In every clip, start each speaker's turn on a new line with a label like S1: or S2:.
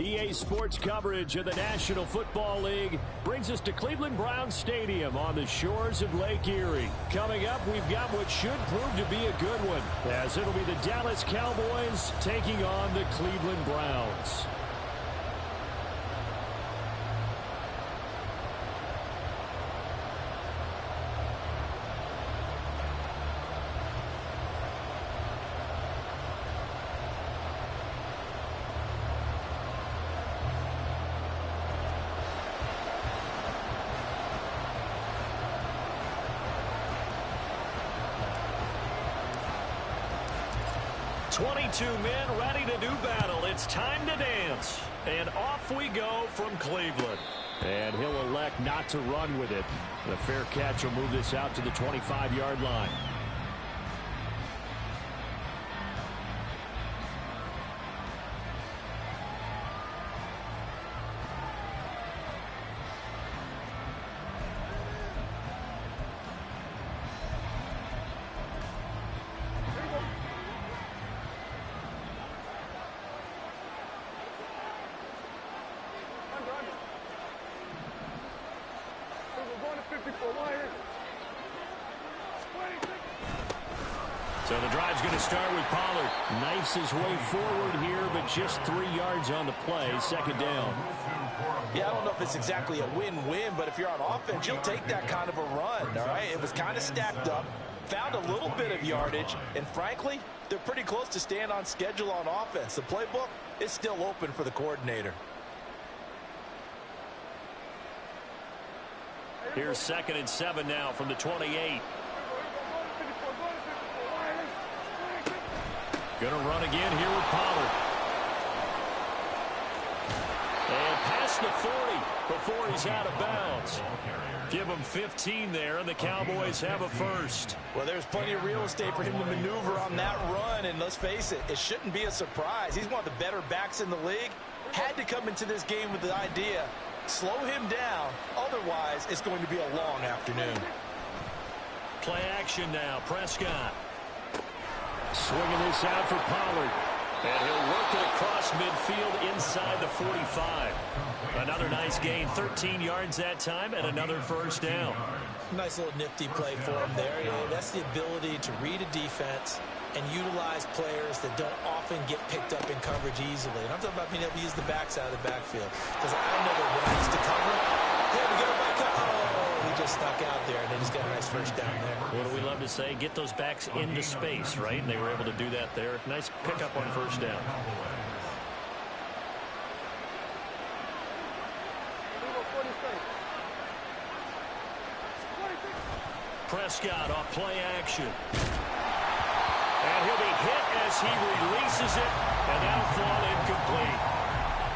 S1: EA Sports coverage of the National Football League brings us to Cleveland Browns Stadium on the shores of Lake Erie. Coming up, we've got what should prove to be a good one, as it'll be the Dallas Cowboys taking on the Cleveland Browns. Men ready to do battle. It's time to dance. And off we go from Cleveland. And he'll elect not to run with it. The fair catch will move this out to the 25-yard line. So the drive's going to start with Pollard. Knifes his way forward here, but just 3 yards on the play. Second down.
S2: Yeah, I don't know if it's exactly a win-win, but if you're on offense, you'll take that kind of a run, all right? It was kind of stacked up, found a little bit of yardage, and frankly, they're pretty close to staying on schedule on offense. The playbook is still open for the coordinator.
S1: Here's 2nd and 7 now from the 28. Going to run again here with Pollard. And past the 40 before he's out of bounds. Give him 15 there, and the Cowboys have a first.
S2: Well, there's plenty of real estate for him to maneuver on that run, and let's face it, it shouldn't be a surprise. He's one of the better backs in the league. Had to come into this game with the idea, slow him down, otherwise it's going to be a long afternoon.
S1: Play action now, Prescott. Swinging this out for Pollard. And he'll work it across midfield inside the 45. Another nice gain, 13 yards that time, and another first down.
S2: Nice little nifty play for him there. That's the ability to read a defense and utilize players that don't often get picked up in coverage easily. And I'm talking about being able to use the backs out of the backfield. Because I know that when I used to cover, hey, we got a back up. Oh, he just snuck out there, and they just got a nice first down there.
S1: What do we love to say? Get those backs into space, right? And they were able to do that there. Nice pickup on first down. Prescott off play action. And he'll be hit as he releases it, and that'll fall incomplete.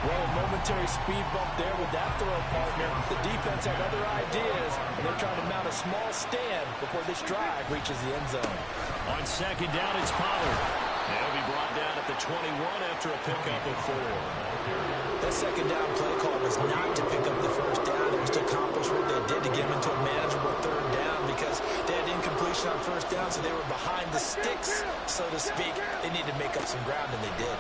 S2: Well, a momentary speed bump there with that throw partner. The defense had other ideas, and they're trying to mount a small stand before this drive reaches the end zone.
S1: On second down, it's Pollard. And he'll be brought down at the 21 after a pickup of 4.
S2: That second down play call was not to pick up the first down. It was to accomplish what they did to get them into a manageable third down because they had incompletion on first down, so they were behind the sticks, so to speak. They needed to make up some ground, and they did.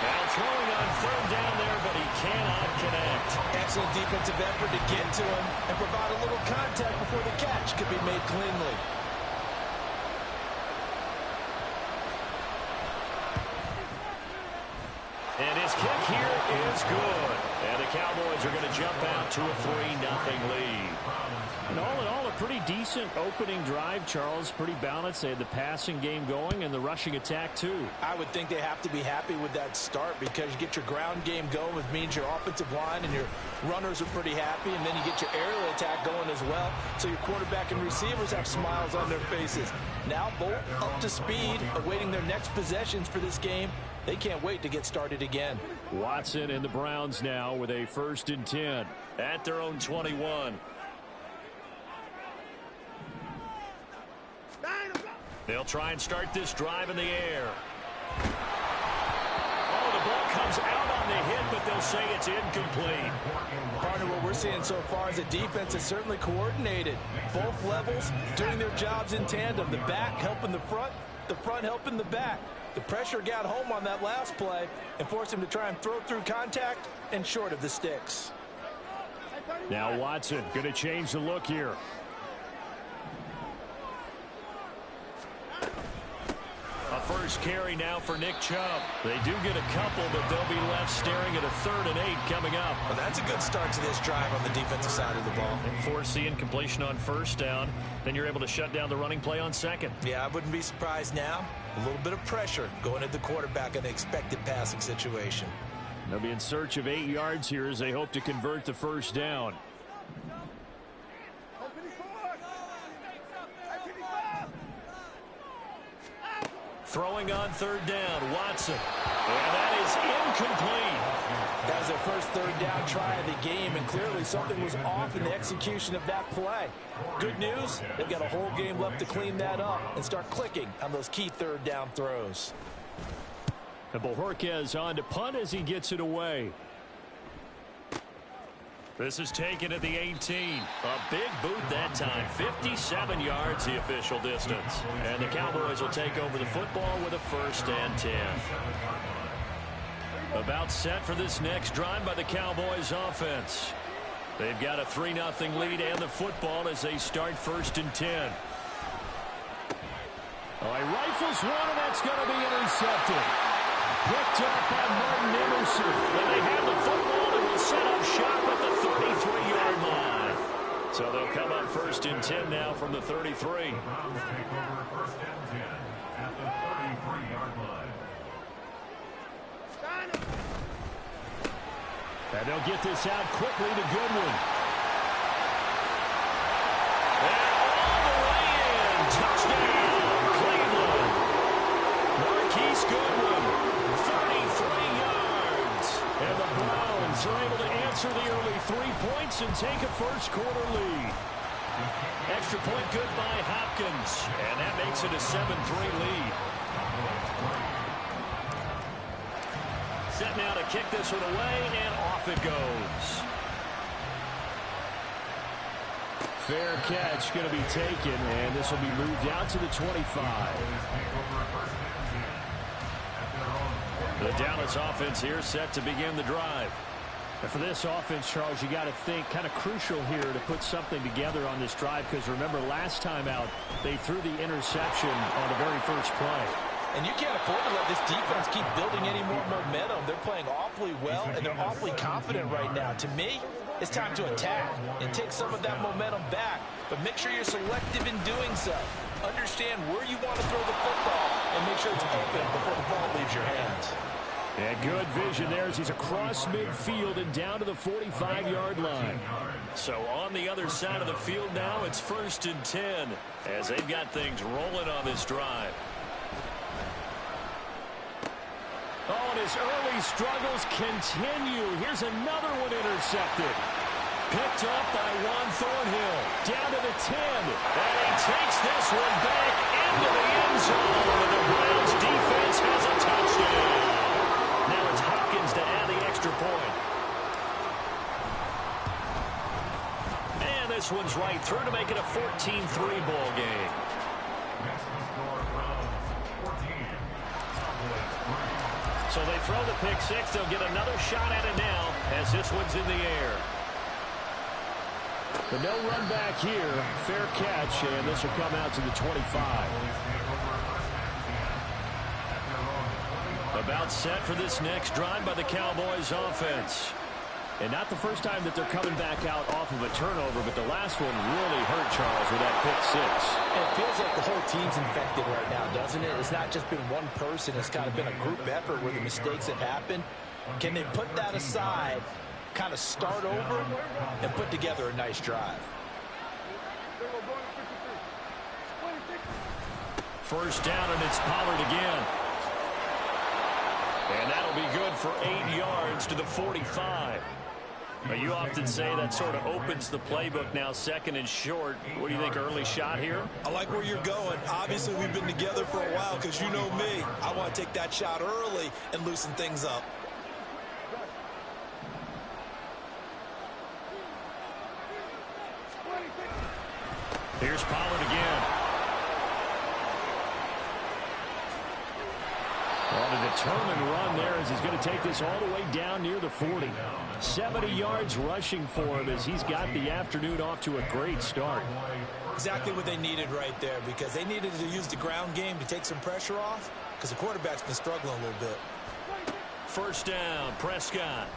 S1: Now throwing on third down there, but he cannot connect.
S2: Excellent defensive effort to get to him and provide a little contact before the catch could be made cleanly.
S1: And his kick here is good. And the Cowboys are going to jump out to a 3-0 lead. And all in all, a pretty decent opening drive, Charles. Pretty balanced. They had the passing game going and the rushing attack, too.
S2: I would think they have to be happy with that start because you get your ground game going, which means your offensive line and your runners are pretty happy, and then you get your aerial attack going as well. So your quarterback and receivers have smiles on their faces. Now both up to speed, awaiting their next possessions for this game. They can't wait to get started again.
S1: Watson and the Browns now with a 1st and 10 at their own 21. They'll try and start this drive in the air. Oh, the ball comes out on the hit, but they'll say it's incomplete.
S2: Partner, what we're seeing so far is a defense is certainly coordinated. Both levels doing their jobs in tandem. The back helping the front helping the back. The pressure got home on that last play and forced him to try and throw through contact and short of the sticks.
S1: Now Watson going to change the look here. A first carry now for Nick Chubb. They do get a couple, but they'll be left staring at a 3rd and 8 coming up.
S2: Well, that's a good start to this drive on the defensive side of the ball.
S1: And force the incompletion on 1st down. Then you're able to shut down the running play on 2nd.
S2: Yeah, I wouldn't be surprised now. A little bit of pressure going at the quarterback in the expected passing situation.
S1: They'll be in search of 8 yards here as they hope to convert the 1st down. Throwing on 3rd down, Watson. And that is incomplete.
S2: That was their first 3rd down try of the game, and clearly something was off in the execution of that play. Good news, they've got a whole game left to clean that up and start clicking on those key 3rd down throws.
S1: And Bojorquez on to punt as he gets it away. This is taken at the 18. A big boot that time. 57 yards the official distance. And the Cowboys will take over the football with a 1st and 10. About set for this next drive by the Cowboys offense. They've got a 3-0 lead and the football as they start 1st and 10. Oh, he rifles one, and that's going to be intercepted. Picked up by Martin Emerson. And they have the football and will set up shop at the 33-yard line. So they'll come up 1st and 10 now from the 33. And they'll get this out quickly to Goodwin. And all the way in. Touchdown, Cleveland. Marquise Goodwin, 33 yards. And the Browns are able to answer the early 3 points and take a first-quarter lead. Extra point good by Hopkins. And that makes it a 7-3 lead. Set now to kick this one away, and off it goes. Fair catch going to be taken, and this will be moved out to the 25. The Dallas offense here set to begin the drive. And for this offense, Charles, you got to think kind of crucial here to put something together on this drive, because remember last time out they threw the interception on the very first play.
S2: And you can't afford to let this defense keep building any more momentum. They're playing awfully well, and they're awfully confident right now. To me, it's time to attack and take some of that momentum back. But make sure you're selective in doing so. Understand where you want to throw the football and make sure it's open before the ball leaves your hands.
S1: And good vision there as he's across midfield and down to the 45-yard line. So on the other side of the field now, it's 1st and 10 as they've got things rolling on this drive. Oh, and his early struggles continue. Here's another one intercepted. Picked up by Juan Thornhill. Down to the 10. And he takes this one back into the end zone. And the Browns defense has a touchdown. Now it's Hopkins to add the extra point. And this one's right through to make it a 14-3 ball game. So they throw the pick six. They'll get another shot at it now as this one's in the air. But no run back here. Fair catch, and this will come out to the 25. About set for this next drive by the Cowboys offense. And not the first time that they're coming back out off of a turnover, but the last one really hurt Charles with that pick six.
S2: And it feels like the whole team's infected right now, doesn't it? It's not just been one person. It's kind of been a group effort where the mistakes have happened. Can they put that aside, kind of start over, and put together a nice drive?
S1: First down, and it's Pollard again. And that'll be good for 8 yards to the 45. But you often say that sort of opens the playbook now, 2nd and short. What do you think, early shot here?
S2: I like where you're going. Obviously, we've been together for a while because you know me. I want to take that shot early and loosen things up.
S1: Here's Pollard again. On a determined run there as he's going to take this all the way down near the 40. 70 yards rushing for him as he's got the afternoon off to a great start.
S2: Exactly what they needed right there, because they needed to use the ground game to take some pressure off, because the quarterback's been struggling a little bit.
S1: First down, Prescott.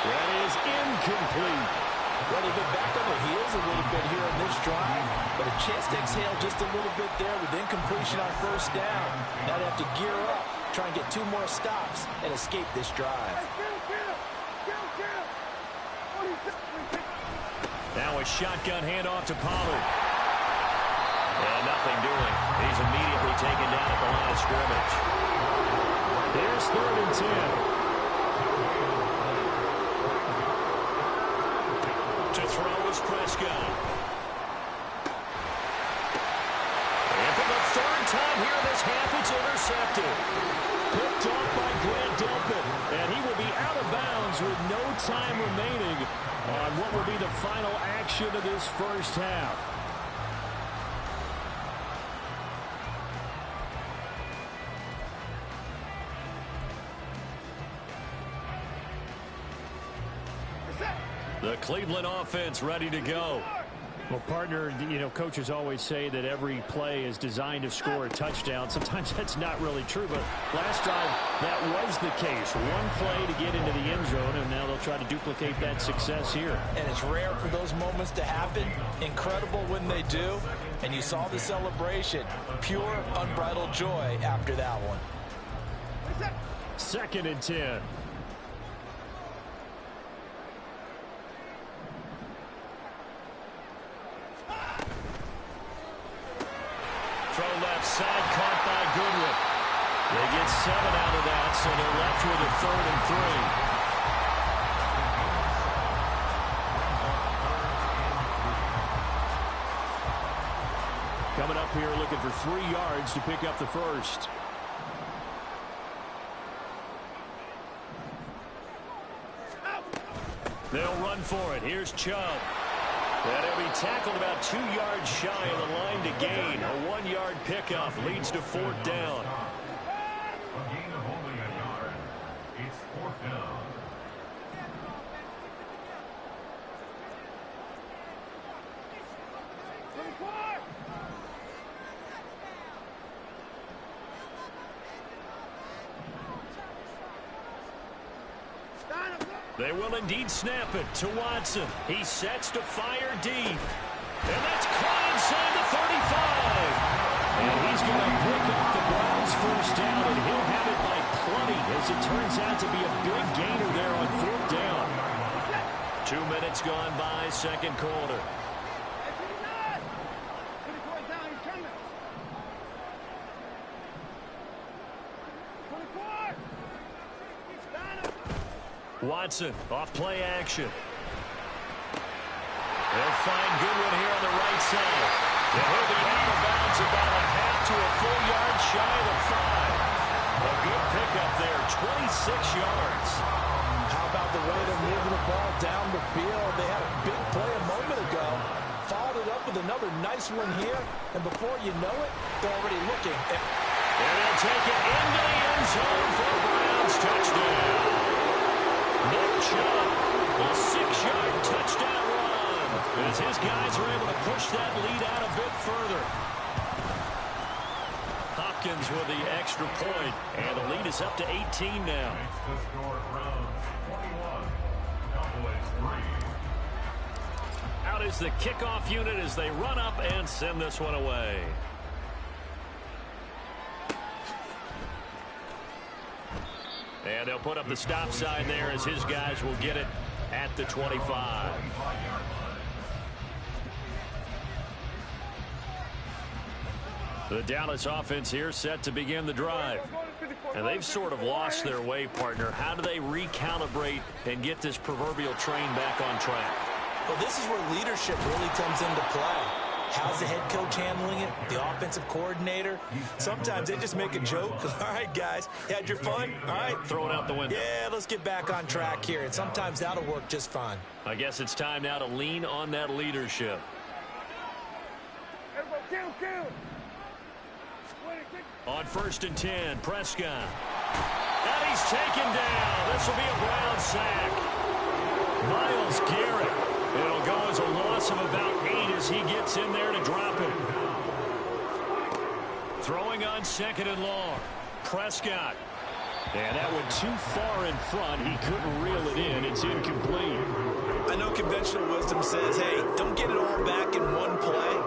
S1: That is incomplete.
S2: Well, they've been back on their heels a little bit here in this drive, but a chance to exhale just a little bit there with incompletion on first down. Now they have to gear up, try and get 2 more stops, and escape this drive.
S1: Now a shotgun handoff to Pollard. And nothing doing. He's immediately taken down at the line of scrimmage. Here's 3rd and 10. To throw is Prescott. And for the 3rd time here in this half, it's intercepted. Picked off by Grant Delpit. And he will be out of bounds with no time remaining on what will be the final action of this first half. The Cleveland offense ready to go. Well, partner, coaches always say that every play is designed to score a touchdown. Sometimes that's not really true, but last drive, that was the case. One play to get into the end zone, and now they'll try to duplicate that success here.
S2: And it's rare for those moments to happen. Incredible when they do. And you saw the celebration. Pure, unbridled joy after that one.
S1: 2nd and 10. Throw left side, caught by Goodwin. They get 7 out of that, so they're left with a 3rd and 3. Coming up here looking for 3 yards to pick up the first. They'll run for it. Here's Chubb. And he'll be tackled about 2 yards shy of the line to gain. A 1-yard pickup leads to 4th down.
S3: A gain of only a yard. It's 4th down.
S1: They will indeed snap it to Watson. He sets to fire deep. And that's caught inside the 35. And he's going to pick up the Browns' first down, and he'll have it by plenty, as it turns out to be a big gainer there on 4th down. 2 minutes gone by, 2nd quarter. Watson off play action. They'll find Goodwin here on the right side. And he'll be out of bounds about a half to a full yard shy of the 5. A good pickup there, 26 yards.
S2: How about the way they're moving the ball down the field? They had a big play a moment ago. Followed it up with another nice one here. And before you know it, they're already looking.
S1: And they'll take it into the end zone for a Browns touchdown. Nick Chubb, a 6-yard touchdown run, as his guys are able to push that lead out a bit further. Hopkins with the extra point, and the lead is up to 18 now.
S3: Makes the score Browns 21, Cowboys 3.
S1: Out is the kickoff unit as they run up and send this one away. And they'll put up the stop sign there as his guys will get it at the 25. The Dallas offense here set to begin the drive. And they've sort of lost their way, partner. How do they recalibrate and get this proverbial train back on track?
S2: Well, this is where leadership really comes into play. How's the head coach handling it? The offensive coordinator? Sometimes they just make a joke. All right, guys, you had your fun? All right.
S1: Throw it out the window.
S2: Yeah, let's get back on track here. And sometimes that'll work just fine.
S1: I guess it's time now to lean on that leadership. On 1st and 10, Prescott. And he's taken down. This will be a Brown sack. Myles Garrett. It'll go as a loss of about 8 as he gets in there to drop it. Throwing on 2nd and long. Prescott. And that went too far in front. He couldn't reel it in. It's incomplete.
S2: I know conventional wisdom says, hey, don't get it all back in one play.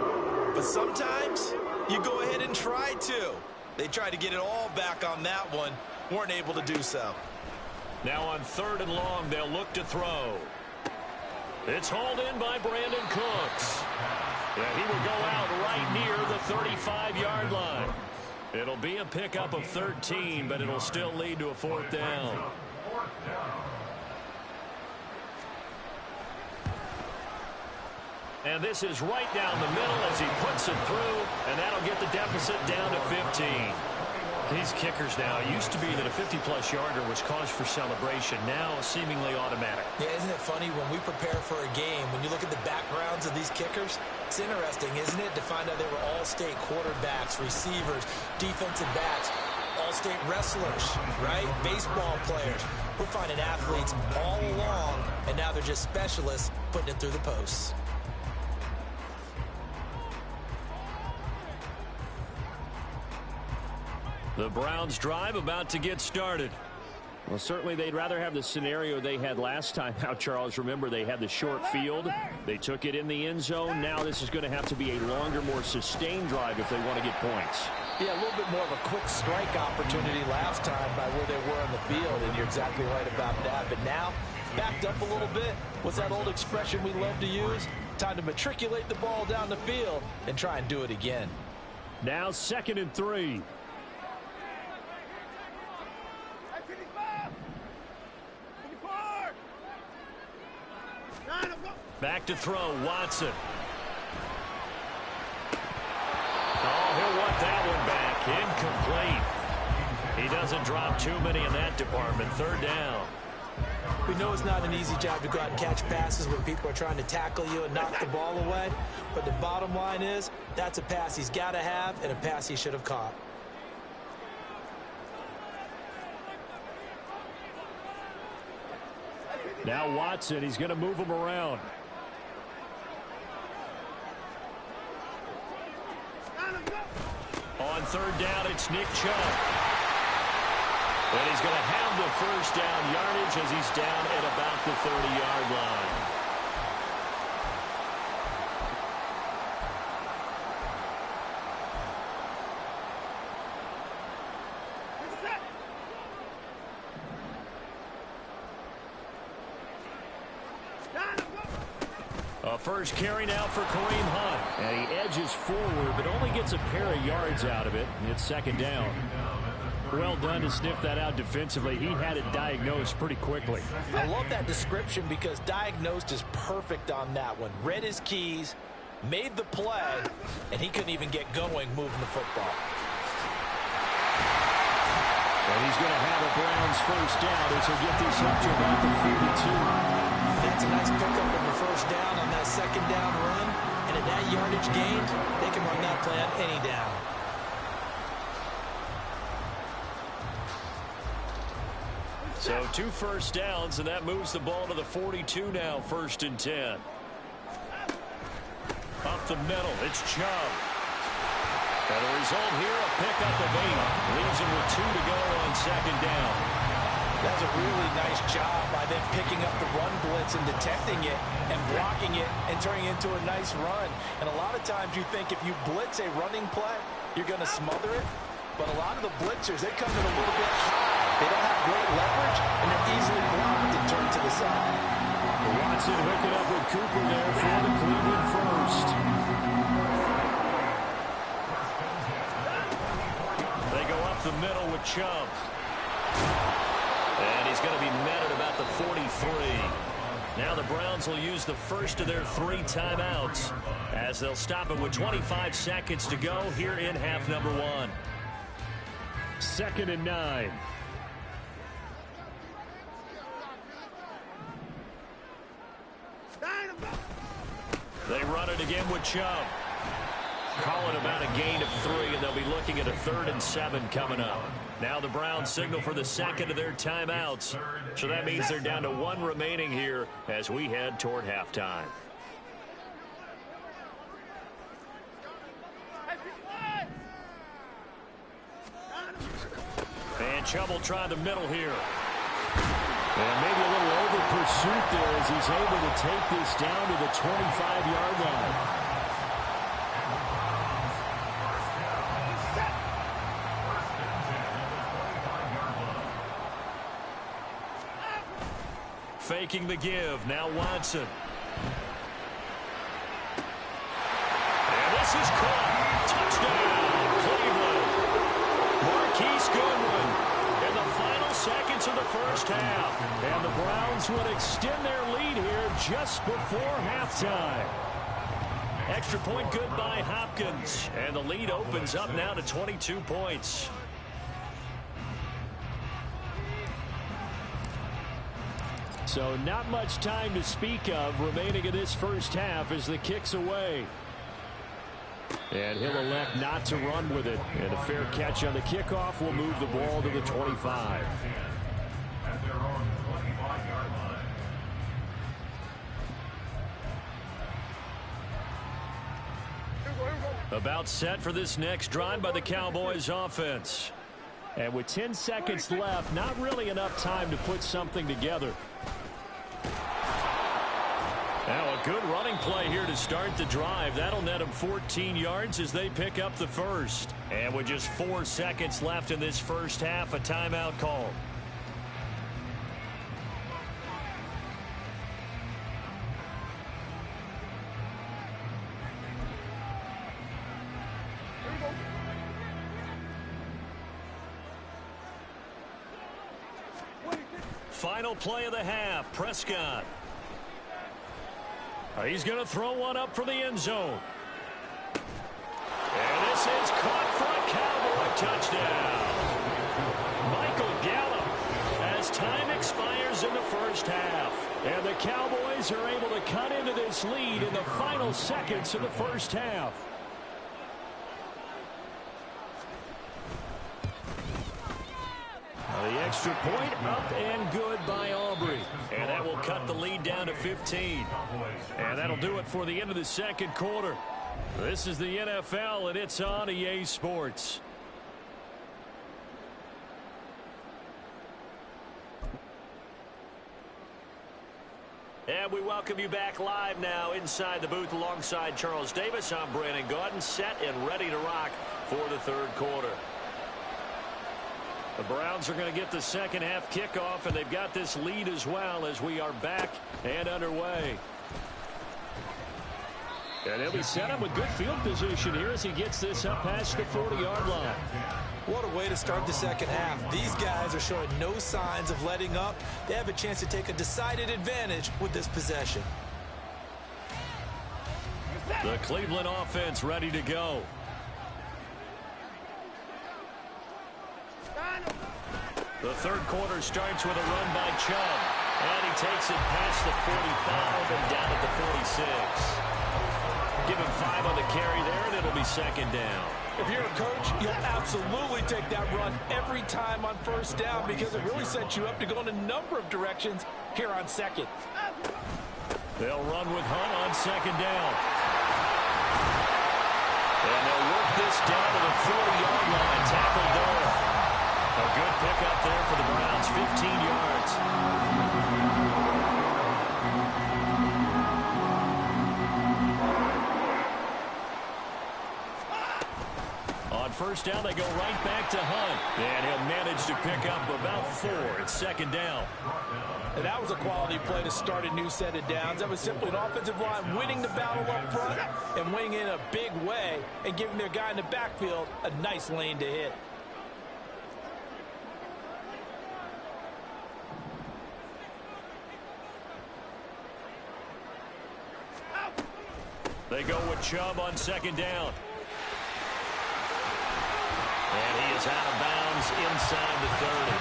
S2: But sometimes you go ahead and try to. They tried to get it all back on that one. Weren't able to do so.
S1: Now on 3rd and long, they'll look to throw. It's hauled in by Brandon Cooks. Yeah, he will go out right near the 35-yard line. It'll be a pickup of 13, but it'll still lead to a 4th down. And this is right down the middle as he puts it through, and that'll get the deficit down to 15. These kickers now, it used to be that a 50-plus yarder was cause for celebration. Now seemingly automatic.
S2: Yeah, isn't it funny when we prepare for a game, when you look at the backgrounds of these kickers, it's interesting, isn't it, to find out they were all-state quarterbacks, receivers, defensive backs, all-state wrestlers, right? Baseball players. We're finding athletes all along, and now they're just specialists putting it through the posts.
S1: The Browns drive about to get started. Well, certainly they'd rather have the scenario they had last time out, Charles. Remember, they had the short field. They took it in the end zone. Now this is going to have to be a longer, more sustained drive if they want to get points.
S2: Yeah, a little bit more of a quick strike opportunity last time by where they were on the field, and you're exactly right about that. But now, backed up a little bit. What's that old expression we love to use? Time to matriculate the ball down the field and try and do it again.
S1: Now 2nd and 3. Back to throw, Watson. Oh, he'll want that one back. Incomplete. He doesn't drop too many in that department. 3rd down.
S2: We know it's not an easy job to go out and catch passes when people are trying to tackle you and knock the ball away. But the bottom line is, that's a pass he's got to have and a pass he should have caught.
S1: Now Watson, he's going to move him around. On 3rd down, it's Nick Chubb. And he's going to have the 1st down yardage as he's down at about the 30-yard line. A first carry now for Kareem Hunt. And he edges forward, but only gets a pair of yards out of it. And it's 2nd down. Well done to sniff that out defensively. He had it diagnosed pretty quickly.
S2: I love that description because diagnosed is perfect on that one. Read his keys, made the play, and he couldn't even get going moving the football.
S1: And he's going to have a Browns 1st down as he'll get this up to about the 42.
S2: That's a nice pickup of the 1st down on that 2nd down run. And at that yardage gained, they can run that play on any down.
S1: So 2 first downs, and that moves the ball to the 42 now, 1st and 10. Up the middle, it's Chubb. And the result here, a pickup of 8. Leaves him with 2 to go on 2nd down.
S2: That's a really nice job by them picking up the run blitz and detecting it and blocking it and turning it into a nice run. And a lot of times you think if you blitz a running play, you're going to smother it. But a lot of the blitzers, they come in a little bit high. They don't have great leverage, and they're easily blocked and turned to the side.
S1: Watson hooking up with Cooper there for the Cleveland 1st. They go up the middle with Chubb. And he's going to be met at about the 43. Now the Browns will use the first of their 3 timeouts as they'll stop it with 25 seconds to go here in half number 1. 2nd and 9. They run it again with Chubb. Calling about a gain of 3, and they'll be looking at a 3rd and 7 coming up. Now the Browns signal for the second of their timeouts. So that means they're down to 1 remaining here as we head toward halftime. And Chubb will try the middle here. And maybe a little over pursuit there as he's able to take this down to the 25-yard line. Faking the give. Now Watson. And this is caught. Touchdown, Cleveland. Marquise Goodwin in the final seconds of the first half. And the Browns would extend their lead here just before halftime. Extra point good by Hopkins. And the lead opens up now to 22 points. So not much time to speak of remaining in this first half as the kick's away. And he'll elect not to run with it. And a fair catch on the kickoff will move the ball to the 25.
S3: At their own 25-yard line.
S1: About set for this next drive by the Cowboys offense. And with 10 seconds left, not really enough time to put something together. Now a good running play here to start the drive. That'll net them 14 yards as they pick up the first. And with just 4 seconds left in this first half, a timeout call. Final play of the half, Prescott. He's going to throw one up for the end zone. And this is caught for a Cowboy touchdown. Michael Gallup as time expires in the first half. And the Cowboys are able to cut into this lead in the final seconds of the first half. The extra point up and good by Aubrey. And that will cut the lead down to 15. And that'll do it for the end of the second quarter. This is the NFL, and it's on EA Sports. And we welcome you back live now inside the booth alongside Charles Davis. I'm Brandon Gaudin, set and ready to rock for the third quarter. The Browns are going to get the second half kickoff, and they've got this lead as well as we are back and underway. And they'll be set up with good field position here as he gets this up past the 40-yard line.
S2: What a way to start the second half. These guys are showing no signs of letting up. They have a chance to take a decided advantage with this possession.
S1: The Cleveland offense ready to go. The third quarter starts with a run by Chubb. And he takes it past the 45 and down at the 46. Give him 5 on the carry there, and it'll be second down.
S2: If you're a coach, you'll absolutely take that run every time on first down because it really sets you up to go in a number of directions here on second.
S1: They'll run with Hunt on second down. And they'll work this down to the 40-yard line. Tackle Dole. A good pickup there for the Browns, 15 yards. On first down, they go right back to Hunt. And he'll manage to pick up about 4. It's second down.
S2: And that was a quality play to start a new set of downs. That was simply an offensive line winning the battle up front and winning in a big way and giving their guy in the backfield a nice lane to hit.
S1: They go with Chubb on second down. And he is out of bounds inside the 30.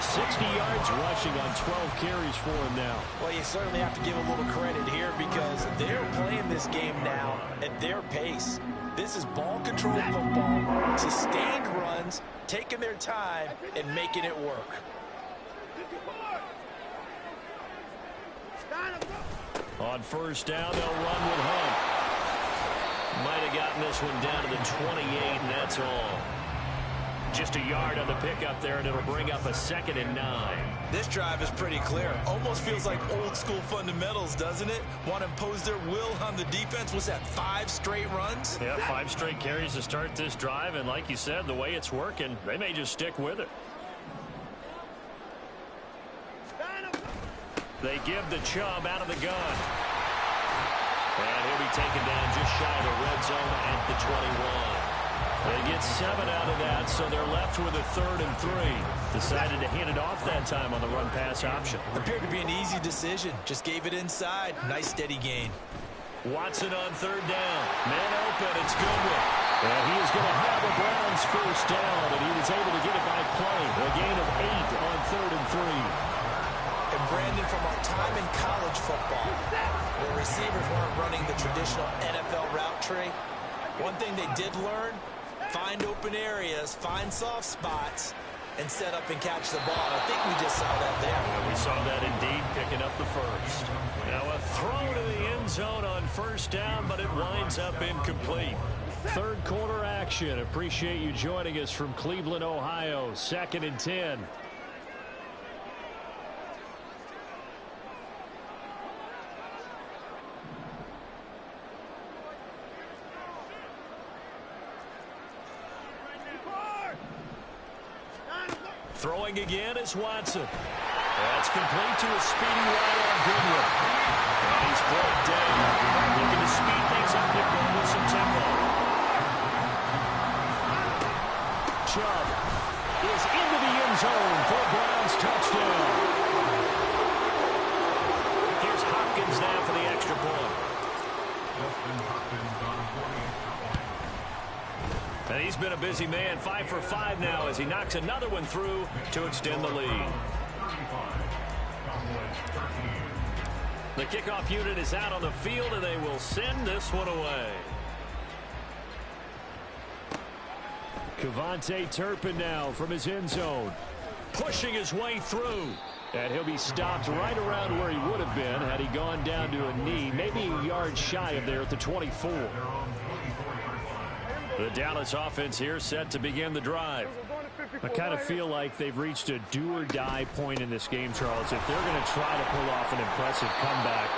S1: 60 yards rushing on 12 carries for him now.
S2: Well, you certainly have to give a little credit here because they're playing this game now at their pace. This is ball control football, sustained runs, taking their time, and making it work.
S1: On first down, they'll run with Hunt. Might have gotten this one down to the 28, and that's all. Just a yard on the pickup there, and it'll bring up a 2nd and 9.
S2: This drive is pretty clear. Almost feels like old school fundamentals, doesn't it? Want to impose their will on the defense. Was that 5 straight runs?
S1: Yeah, 5 straight carries to start this drive, and like you said, the way it's working, they may just stick with it. They give the Chubb out of the gun. And he'll be taken down just shy of the red zone at the 21. They get 7 out of that, so they're left with a 3rd and 3. Decided to hand it off that time on the run-pass option.
S2: Appeared to be an easy decision. Just gave it inside. Nice steady gain.
S1: Watson on 3rd down. Man open, it's Goodwin. And he is going to have a Browns first down, and he was able to get it by play. A gain of 8 on 3rd and 3.
S2: And Brandon, from our time in college football, where receivers weren't running the traditional NFL route tree, one thing they did learn, find open areas, find soft spots, and set up and catch the ball. I think we just saw that there.
S1: Yeah, we saw that indeed, picking up the first. Now a throw to the end zone on first down, but it winds up incomplete. 3rd quarter action. Appreciate you joining us from Cleveland, Ohio. 2nd and 10. Throwing again is Watson. That's complete to a speedy right on Goodwin. And he's brought down. Looking to speed things up here with some tempo. Chubb is into the end zone for a Browns touchdown. Here's Hopkins now for the extra point. And he's been a busy man, 5 for 5 now as he knocks another one through to extend the lead. The kickoff unit is out on the field, and they will send this one away. Kevontae Turpin now from his end zone, pushing his way through. And he'll be stopped right around where he would have been had he gone down to a knee, maybe a yard shy of there at the 24. The Dallas offense here set to begin the drive. I kind of feel like they've reached a do-or-die point in this game, Charles. If they're going to try to pull off an impressive comeback,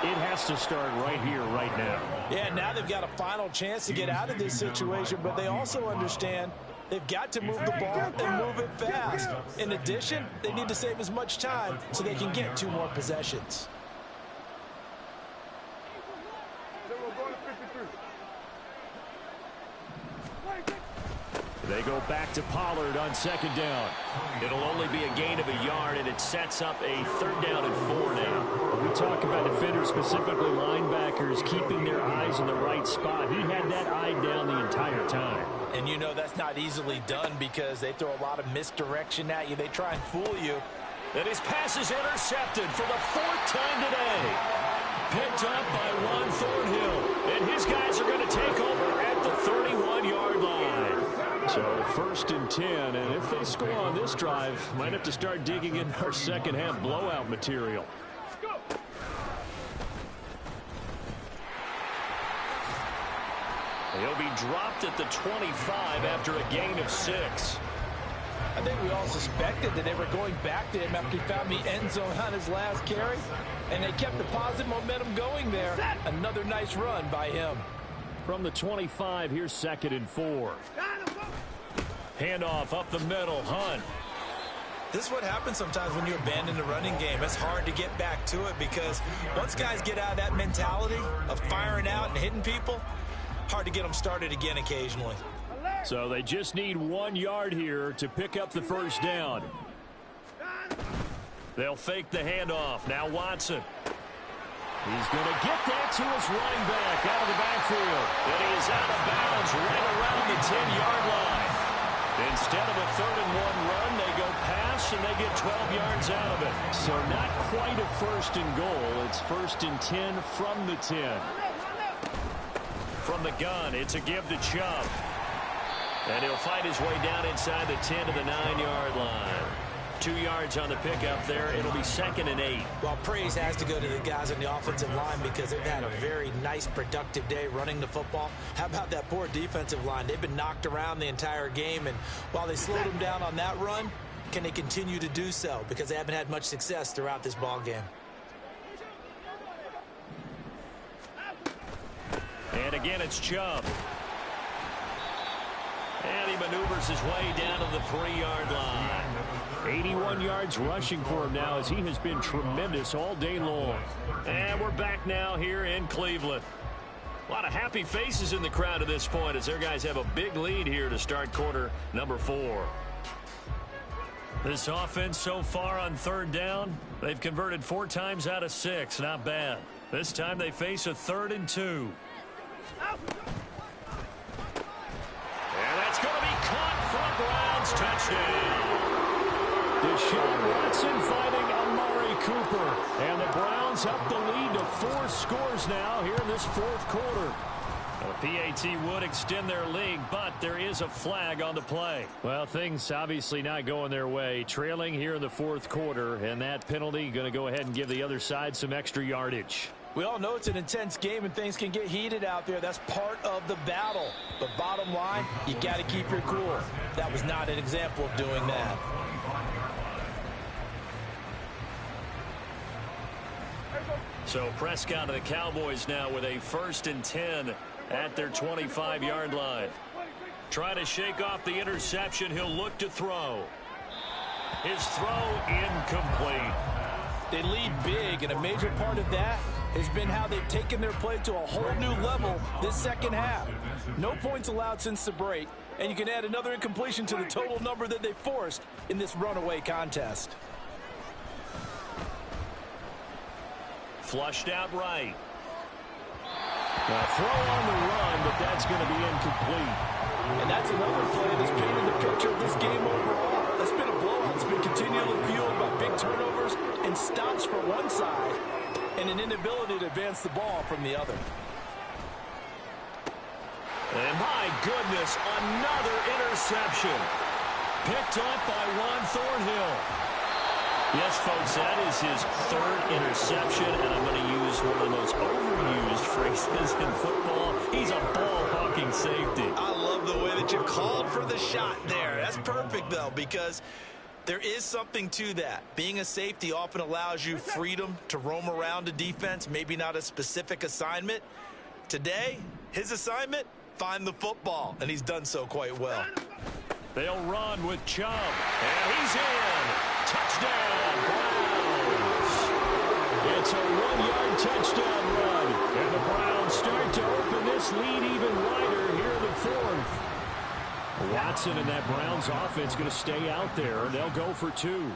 S1: it has to start right here, right now.
S2: Yeah, now they've got a final chance to get out of this situation, but they also understand they've got to move the ball and move it fast. In addition, they need to save as much time so they can get 2 more possessions.
S1: They go back to Pollard on 2nd down. It'll only be a gain of a yard, and it sets up a 3rd down and 4 now. When we talk about defenders, specifically linebackers, keeping their eyes in the right spot. He had that eye down the entire time.
S2: And you know that's not easily done because they throw a lot of misdirection at you. They try and fool you.
S1: And his pass is intercepted for the 4th time today. Picked up by Juan Thornhill. And his guys are going to take over at the 31-yard line. So 1st and 10, and if they score on this drive, might have to start digging in our second-half blowout material. He'll be dropped at the 25 after a gain of 6.
S2: I think we all suspected that they were going back to him after he found the end zone on his last carry, and they kept the positive momentum going there. Another nice run by him.
S1: From the 25, here's 2nd and 4. Handoff up the middle, Hunt.
S2: This is what happens sometimes when you abandon the running game. It's hard to get back to it because once guys get out of that mentality of firing out and hitting people, hard to get them started again occasionally.
S1: So they just need 1 yard here to pick up the first down. They'll fake the handoff. Now Watson. He's going to get that to his running back out of the backfield. And he is out of bounds right around the 10-yard line. Instead of a 3rd and 1 run, they go pass and they get 12 yards out of it. So not quite a 1st and goal. It's 1st and 10 from the 10. From from the gun. It's a give to Chubb. And he'll fight his way down inside the 10 to the 9-yard line. 2 yards on the pickup there. It'll be 2nd and 8.
S2: Well, praise has to go to the guys on the offensive line because they've had a very nice, productive day running the football. How about that poor defensive line? They've been knocked around the entire game, and while they slowed them down on that run, can they continue to do so? Because they haven't had much success throughout this ball game.
S1: And again, it's Chubb. And he maneuvers his way down to the 3-yard line. 81 yards rushing for him now as he has been tremendous all day long. And we're back now here in Cleveland. A lot of happy faces in the crowd at this point as their guys have a big lead here to start quarter number 4. This offense so far on 3rd down, they've converted 4 times out of 6. Not bad. This time they face a 3rd and 2. And that's going to be caught for a Browns touchdown. Deshaun Watson fighting Amari Cooper. And the Browns up the lead to 4 scores now here in this 4th quarter. PAT would extend their lead, but there is a flag on the play. Well, things obviously not going their way. Trailing here in the 4th quarter, and that penalty going to go ahead and give the other side some extra yardage.
S2: We all know it's an intense game and things can get heated out there. That's part of the battle. But bottom line, you got to keep your cool. That was not an example of doing that.
S1: So Prescott of the Cowboys now with a 1st and 10 at their 25-yard line. Trying to shake off the interception. He'll look to throw. His throw incomplete.
S2: They lead big, and a major part of that has been how they've taken their play to a whole new level this second half. No points allowed since the break, and you can add another incompletion to the total number that they forced in this runaway contest.
S1: Flushed out right. A throw on the run, but that's going to be incomplete.
S2: And that's another play that's painted the picture of this game overall. That's been a blowout. It's been continually fueled by big turnovers and stops for one side and an inability to advance the ball from the other.
S1: And my goodness, another interception. Picked up by Juan Thornhill. Yes, folks, that is his 3rd interception, and I'm going to use one of the most overused phrases in football. He's a ball-hawking safety.
S2: I love the way that you called for the shot there. That's perfect, though, because there is something to that. Being a safety often allows you freedom to roam around a defense, maybe not a specific assignment. Today, his assignment, find the football, and he's done so quite well.
S1: They'll run with Chubb, and he's in. Touchdown, Browns. It's a 1-yard touchdown run, and the Browns start to open this lead even wider here in the 4th. Watson and that Browns offense going to stay out there, and they'll go for 2.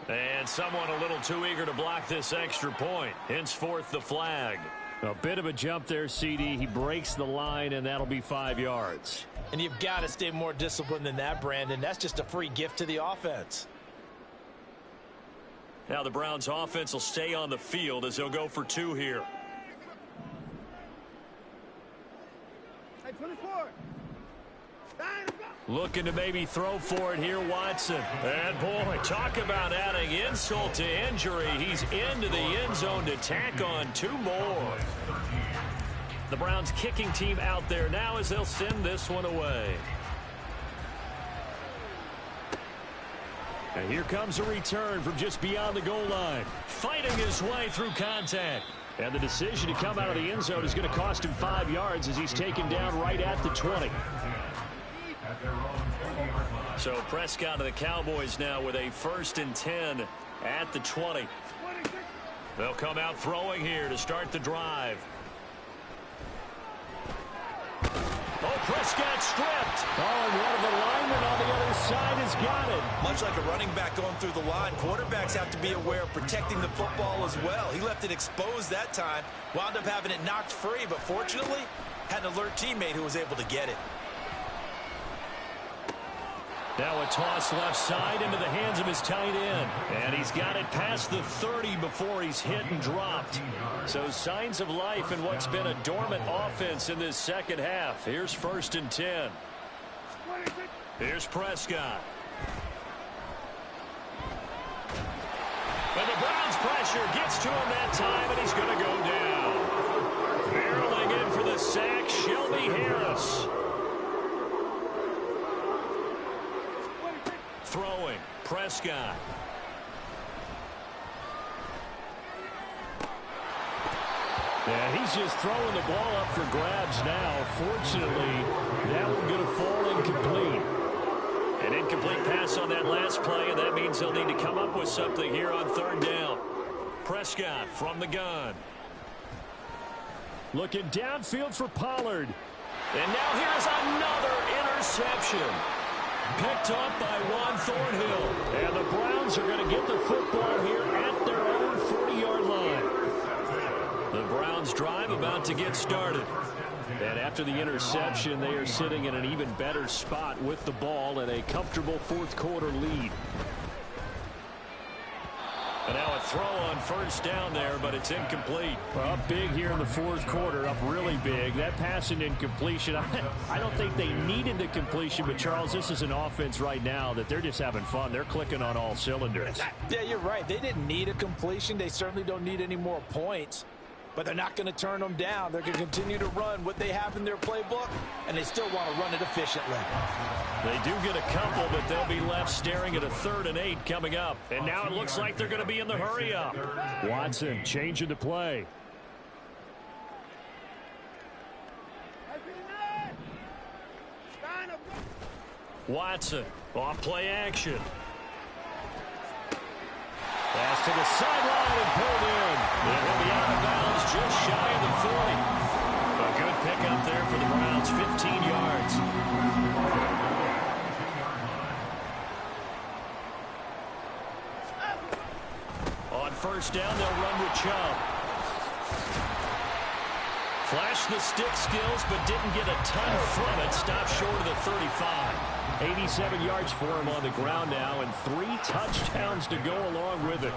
S1: And someone a little too eager to block this extra point. Henceforth, the flag. A bit of a jump there, CD. He breaks the line, and that'll be 5 yards.
S2: And you've got to stay more disciplined than that, Brandon. That's just a free gift to the offense.
S1: Now the Browns offense will stay on the field as they'll go for 2 here.
S4: Hey, 24.
S1: Looking to maybe throw for it here, Watson. And boy, talk about adding insult to injury. He's into the end zone to tack on 2 more. The Browns kicking team out there now as they'll send this one away. And here comes a return from just beyond the goal line. Fighting his way through contact. And the decision to come out of the end zone is going to cost him 5 yards as he's taken down right at the 20. So Prescott of the Cowboys now with a 1st and 10 at the 20. They'll come out throwing here to start the drive. Oh, Prescott stripped. Oh, and one of the linemen on the other side has got it.
S2: Much like a running back going through the line, quarterbacks have to be aware of protecting the football as well. He left it exposed that time, wound up having it knocked free, but fortunately had an alert teammate who was able to get it.
S1: Now a toss left side into the hands of his tight end. And he's got it past the 30 before he's hit and dropped. So signs of life in what's been a dormant offense in this second half. Here's 1st and 10. Here's Prescott. And the Browns pressure gets to him that time, and he's going to go down. Barreling in for the sack, Shelby Harris. Throwing, Prescott. Yeah, he's just throwing the ball up for grabs now. Fortunately, that one's going to fall incomplete. An incomplete pass on that last play, and that means they'll need to come up with something here on 3rd down. Prescott from the gun. Looking downfield for Pollard. And now here's another interception. Picked up by Juan Thornhill. And the Browns are going to get the football here at their own 40-yard line. The Browns drive about to get started. And after the interception, they are sitting in an even better spot with the ball and a comfortable 4th quarter lead. And now a throw on 1st down there, but it's incomplete. Well, up big here in the 4th quarter, up really big. That pass and incompletion, I don't think they needed the completion, but Charles, this is an offense right now that they're just having fun. They're clicking on all cylinders.
S2: Yeah, you're right. They didn't need a completion. They certainly don't need any more points. But they're not going to turn them down. They're going to continue to run what they have in their playbook, and they still want to run it efficiently.
S1: They do get a couple, but they'll be left staring at a 3rd and 8 coming up. And now it looks like they're going to be in the hurry-up. Watson changing the play. Watson off play action. Pass to the sideline and pulled in. They'll be out of bounds just shy of the 40. A good pickup there for the Browns, 15 yards. On 1st down, they'll run with Chubb. Flashed the stick skills, but didn't get a ton from it. Stopped short of the 35. 87 yards for him on the ground now, and 3 touchdowns to go along with it.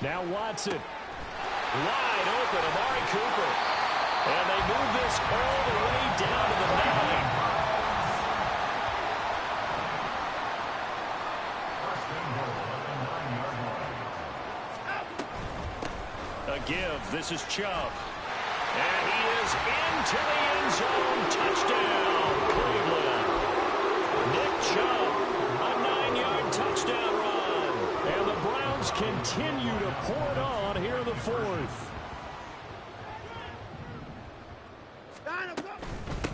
S1: Now Watson. Wide open, Amari Cooper. And they move this all the way down to the 9. A give. This is Chubb. And he is into the end zone. Touchdown, Cleveland. Nick Chubb, a 9-yard touchdown run. And the Browns continue to pour it on here in the 4th.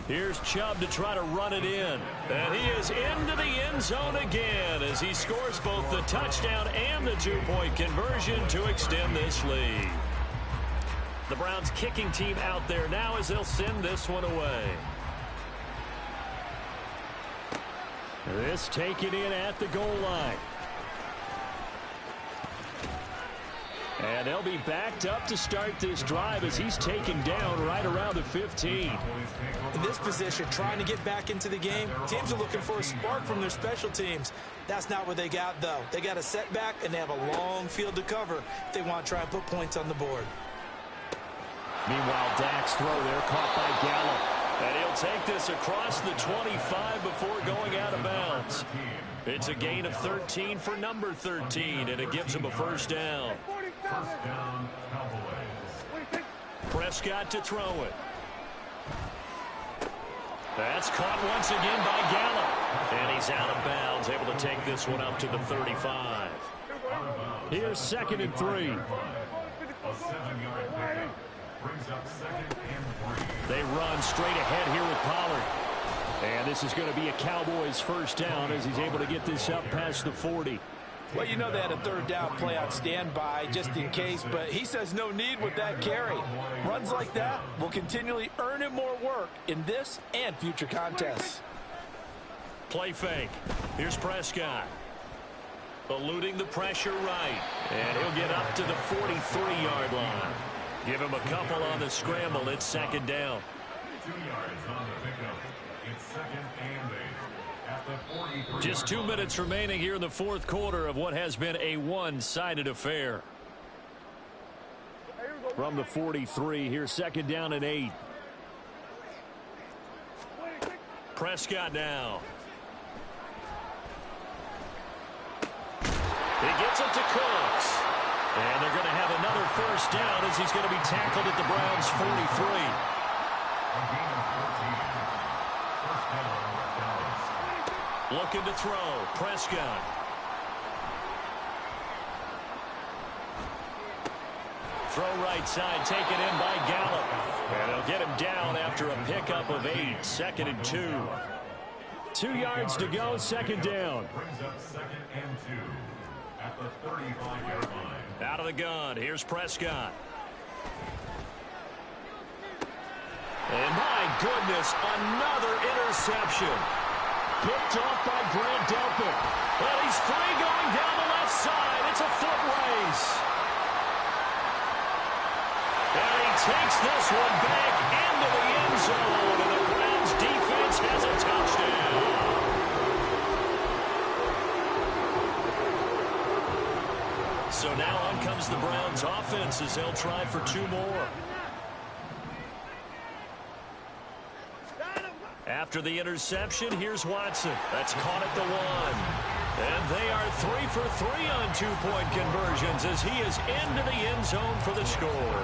S1: Here's Chubb to try to run it in. And he is into the end zone again as he scores both the touchdown and the 2-point conversion to extend this lead. The Browns kicking team out there now as they'll send this one away. This taken in at the goal line. And they'll be backed up to start this drive as he's taken down right around the 15.
S2: In this position, trying to get back into the game, teams are looking for a spark from their special teams. That's not what they got, though. They got a setback, and they have a long field to cover if they want to try and put points on the board.
S1: Meanwhile, Dak's throw there caught by Gallup. And he'll take this across the 25 before going out of bounds. It's a gain of 13 for number 13, and it gives him a 1st down.
S3: First down, Cowboys.
S1: Prescott to throw it. That's caught once again by Gallup. And he's out of bounds, able to take this one up to the 35. Here's 2nd and 3.
S3: A 7-yard pickup brings up 2nd and 3.
S1: They run straight ahead here with Pollard. And this is going to be a Cowboys 1st down as he's able to get this up past the 40.
S2: Well, you know they had a 3rd down play on standby just in case, but he says no need with that carry. Runs like that will continually earn him more work in this and future contests.
S1: Play fake. Here's Prescott. Eluding the pressure right. And he'll get up to the 43-yard line. Give him a couple on the scramble. It's 2nd down.
S3: 2 yards on the pickup. It's 2nd and 8 at the 43.
S1: Just 2 minutes remaining here in the fourth quarter of what has been a one-sided affair. From the 43, here's 2nd down and 8. Prescott now. He gets it to Cooks. And they're going to have another first down as he's going to be tackled at the Browns' 43.
S3: A gain of 14. First down, Dallas.
S1: Looking to throw. Prescott. Throw right side, taken in by Gallup. And they'll get him down after a pickup of 8. 2nd and 2. 2 yards to go, 2nd down.
S3: Brings up 2nd and 2 at the 35-yard line.
S1: Out of the gun, here's Prescott. And my goodness, another interception. Picked off by Grant Delpit. And he's free going down the left side. It's a foot race. And he takes this one back into the end zone. And the Browns defense has a touchdown. So now on comes the Browns offense as they'll try for 2 more. After the interception, here's Watson. That's caught at the 1. And they are 3 for 3 on 2-point conversions as he is into the end zone for the score.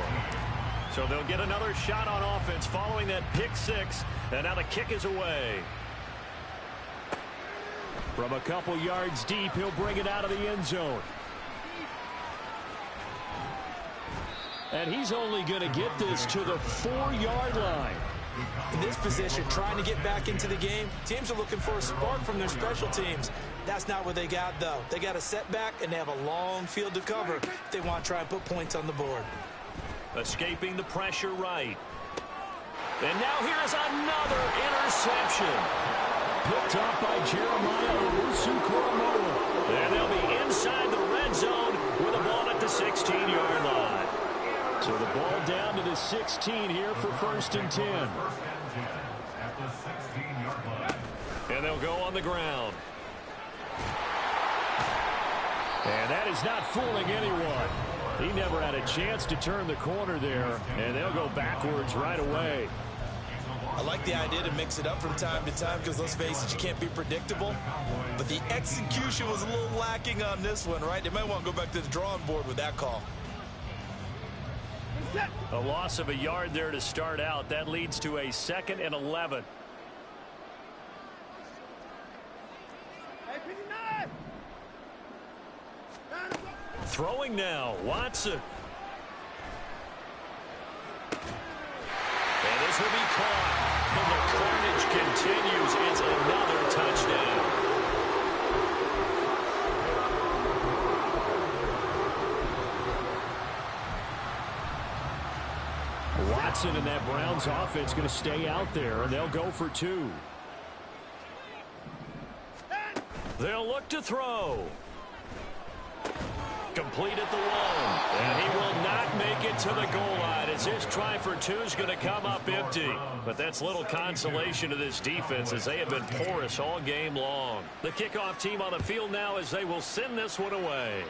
S1: So they'll get another shot on offense following that pick 6. And now the kick is away. From a couple yards deep, he'll bring it out of the end zone. And he's only going to get this to the 4-yard line.
S2: In this position, trying to get back into the game, teams are looking for a spark from their special teams. That's not what they got, though. They got a setback, and they have a long field to cover if they want to try and put points on the board.
S1: Escaping the pressure right. And now here is another interception. Picked off by Jeremiah Owusu-Koramoah. And they'll be inside the red zone with a ball at the 16-yard line. So the ball down to the 16 here for 1st and 10.
S3: 1st and 10 at the 16-yard line.
S1: And they'll go on the ground. And that is not fooling anyone. He never had a chance to turn the corner there, and they'll go backwards right away.
S2: I like the idea to mix it up from time to time because, let's face it, you can't be predictable. But the execution was a little lacking on this one, right? They might want to go back to the drawing board with that call.
S1: A loss of a yard there to start out. That leads to a 2nd and 11. Throwing now, Watson. And this will be caught. And the carnage continues. It's another touchdown. Watson and that Browns offense going to stay out there, and they'll go for 2. They'll look to throw. Complete at the 1. And he will not make it to the goal line as his try for 2 is going to come up empty. But that's little consolation to this defense as they have been porous all game long. The kickoff team on the field now as they will send this one away.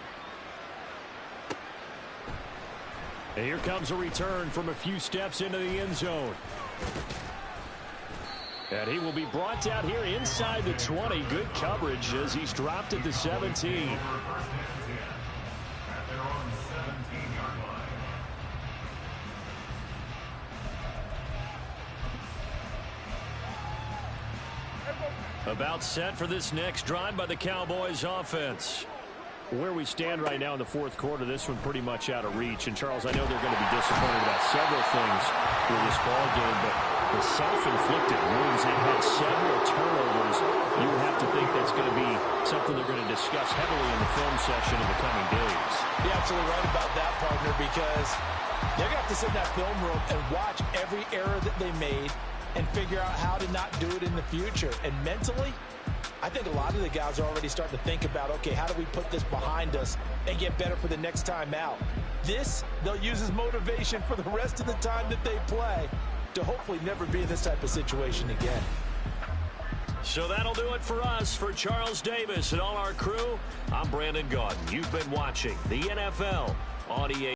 S1: And here comes a return from a few steps into the end zone. And he will be brought down here inside the 20. Good coverage as he's dropped at the 17. About set for this next drive by the Cowboys offense. Where we stand right now in the fourth quarter, this one pretty much out of reach. And, Charles, I know they're going to be disappointed about several things with this ball game, but the self-inflicted wounds, they've had several turnovers. You would have to think that's going to be something they're going to discuss heavily in the film session in the coming days.
S2: You're absolutely right about that, partner, because they're going to have to sit in that film room and watch every error that they made and figure out how to not do it in the future. And mentally, I think a lot of the guys are already starting to think about, okay, how do we put this behind us and get better for the next time out? This, they'll use as motivation for the rest of the time that they play to hopefully never be in this type of situation again.
S1: So that'll do it for us. For Charles Davis and all our crew, I'm Brandon Gaudin. You've been watching the NFL on EA.